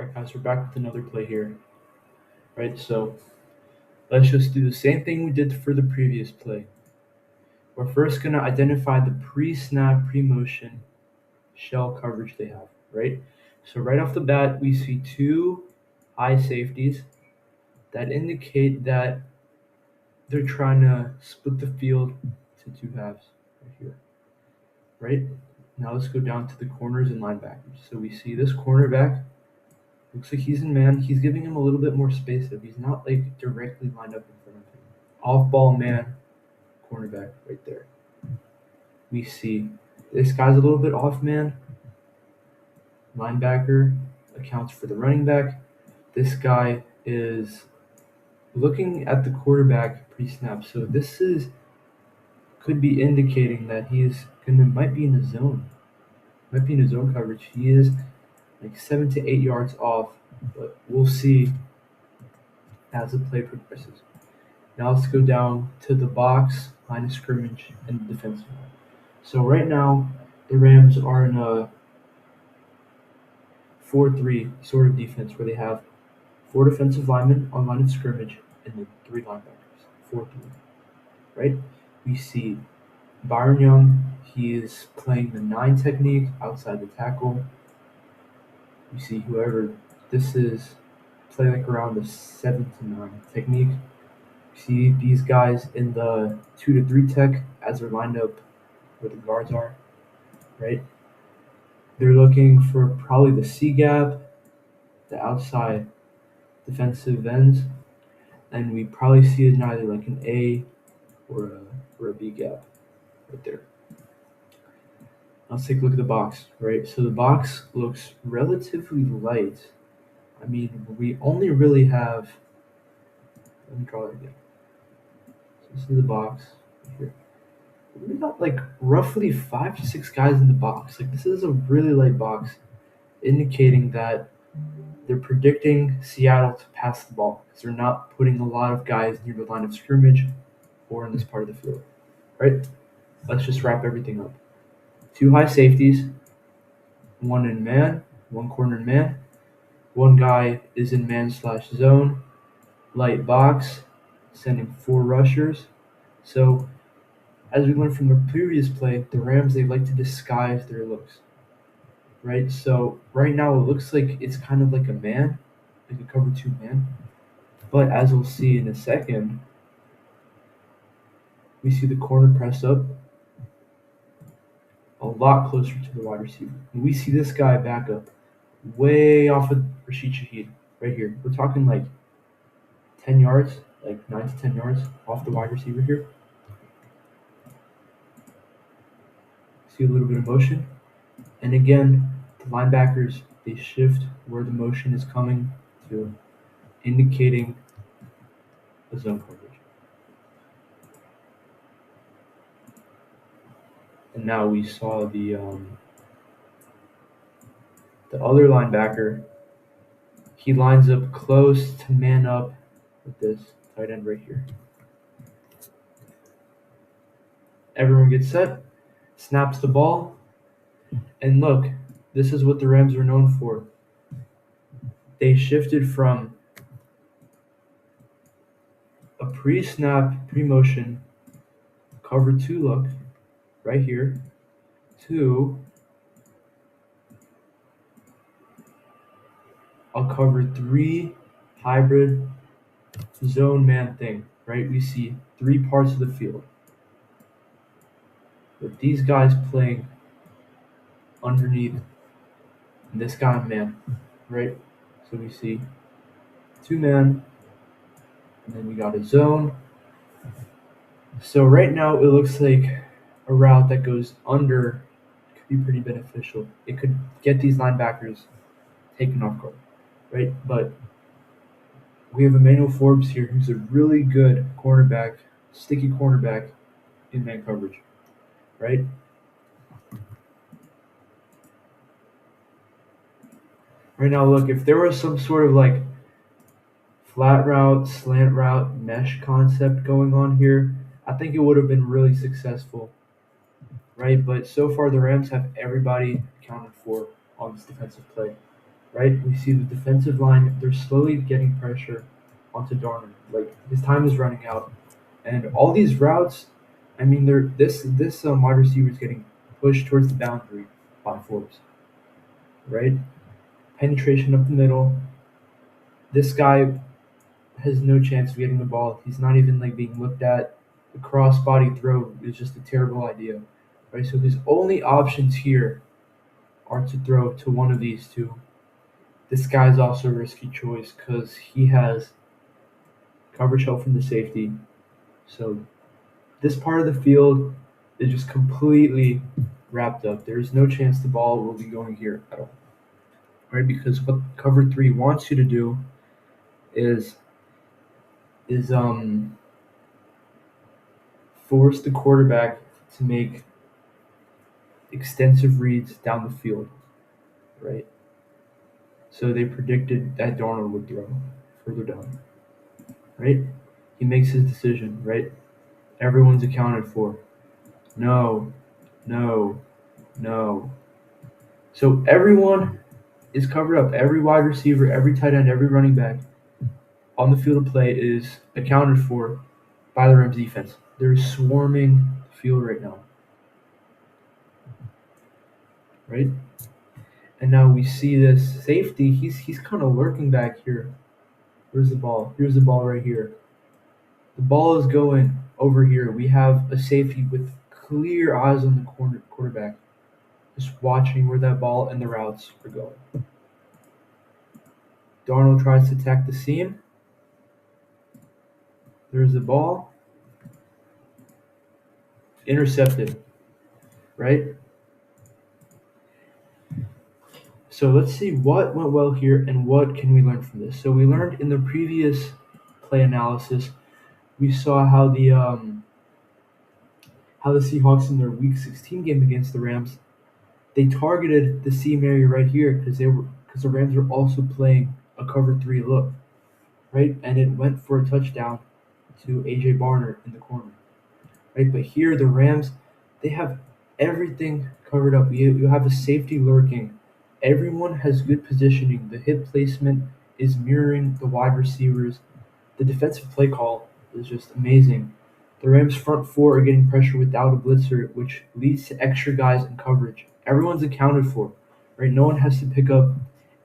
Alright guys, we're back with another play here. Right, so let's just do the same thing we did for the previous play. We're first gonna identify the pre-snap, pre-motion shell coverage they have, right? So right off the bat, we see two high safeties that indicate that they're trying to split the field to two halves right here, right? Now let's go down to the corners and linebackers. So we see this cornerback. Looks like he's in man. He's giving him a little bit more space if he's not like directly lined up in front of him. Off ball man, cornerback right there. We see this guy's a little bit off man. Linebacker accounts for the running back. This guy is looking at the quarterback pre-snap. So this could be indicating that might be in a zone. Might be in a zone coverage. He is like 7 to 8 yards off, but we'll see as the play progresses. Now let's go down to the box, line of scrimmage, and the defensive line. So right now, the Rams are in a 4-3 sort of defense where they have 4 defensive linemen on line of scrimmage and then 3 linebackers. 4-3, right? We see Byron Young. He is playing the 9 technique outside the tackle. You see whoever this is play like around the 7 to 9 technique. See these guys in the 2 to 3 tech as they're lined up where the guards are, right? They're looking for probably the C gap, the outside defensive ends, and we probably see it in either like an A or a B gap right there. Let's take a look at the box, right? So the box looks relatively light. I mean, we only really have, let me draw it again. So this is the box right here. We got like roughly 5 to 6 guys in the box. Like this is a really light box, indicating that they're predicting Seattle to pass the ball because they're not putting a lot of guys near the line of scrimmage or in this part of the field, right? Let's just wrap everything up. 2 high safeties, 1 in man, 1 corner in man, 1 guy is in man/zone, light box, sending 4 rushers. So as we learned from the previous play, the Rams, they like to disguise their looks, right? So right now it looks like it's kind of like a man, like a cover 2 man. But as we'll see in a second, we see the corner press up a lot closer to the wide receiver. And we see this guy back up way off of Rashid Shaheed right here. We're talking like 10 yards, like 9 to 10 yards off the wide receiver here. See a little bit of motion. And again, the linebackers, they shift where the motion is coming to, indicating the zone coverage. And now we saw the other linebacker. He lines up close to man up with this tight end right here. Everyone gets set, snaps the ball, and look, this is what the Rams are known for. They shifted from a pre-snap, pre-motion, cover 2 look right here to a cover 3 hybrid zone man thing, right? We see 3 parts of the field with these guys playing underneath this guy man, right? So we see 2 man, and then we got a zone. So right now it looks like a route that goes under could be pretty beneficial. It could get these linebackers taken off guard, right? But we have Emmanuel Forbes here, who's a really good cornerback, sticky cornerback in man coverage, right? Right now, look, if there was some sort of like flat route, slant route, mesh concept going on here, I think it would have been really successful, right? But so far, the Rams have everybody accounted for on this defensive play. right? We see the defensive line, they're slowly getting pressure onto Darnold. Like, his time is running out. And all these routes, I mean, they're this wide receiver is getting pushed towards the boundary by Forbes, right? Penetration up the middle. This guy has no chance of getting the ball. He's not even like being looked at. The cross body throw is just a terrible idea, right? So his only options here are to throw to one of these two. This guy's also a risky choice because he has coverage help from the safety. So this part of the field is just completely wrapped up. There's no chance the ball will be going here at all, right? Because what cover three wants you to do is is force the quarterback to make extensive reads down the field, right? So they predicted that Darnold would throw further down, right? He makes his decision, right? Everyone's accounted for. No, no, no. So everyone is covered up. Every wide receiver, every tight end, every running back on the field of play is accounted for by the Rams defense. They're swarming the field right now, right? And now we see this safety. He's kind of lurking back here. Where's the ball? Here's the ball right here. The ball is going over here. We have a safety with clear eyes on the quarterback, just watching where that ball and the routes are going. Darnold tries to attack the seam. There's the ball. Intercepted, right? So let's see what went well here and what can we learn from this. So we learned in the previous play analysis, we saw how the Seahawks in their Week 16 game against the Rams, they targeted the seam area right here because the Rams were also playing a cover three look, right? And it went for a touchdown to AJ Barner in the corner, right? But here the Rams, they have everything covered up. You have a safety lurking. Everyone has good positioning. The hip placement is mirroring the wide receivers. The defensive play call is just amazing. The Rams' front four are getting pressure without a blitzer, which leads to extra guys in coverage. Everyone's accounted for, right? No one has to pick up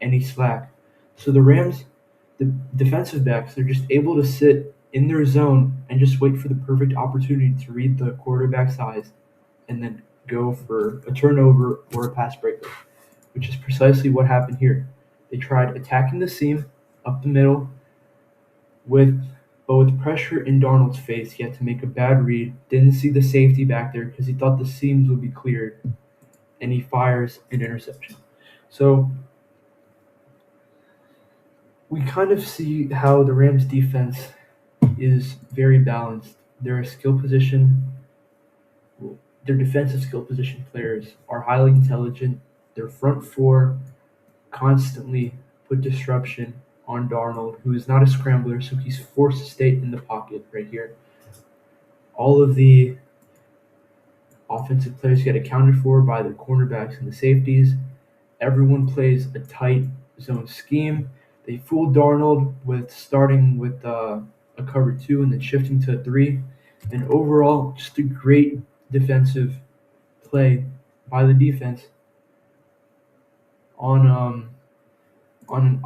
any slack. So the Rams, the defensive backs, they're just able to sit in their zone and just wait for the perfect opportunity to read the quarterback's eyes and then go for a turnover or a pass breakup, which is precisely what happened here. They tried attacking the seam up the middle with pressure in Darnold's face. He had to make a bad read, didn't see the safety back there because he thought the seams would be cleared, and he fires an interception. So we kind of see how the Rams defense is very balanced. Their defensive skill position players are highly intelligent. Their front four constantly put disruption on Darnold, who is not a scrambler, so he's forced to stay in the pocket right here. All of the offensive players get accounted for by the cornerbacks and the safeties. Everyone plays a tight zone scheme. They fooled Darnold with starting with a cover two and then shifting to a three. And overall, just a great defensive play by the defense on on an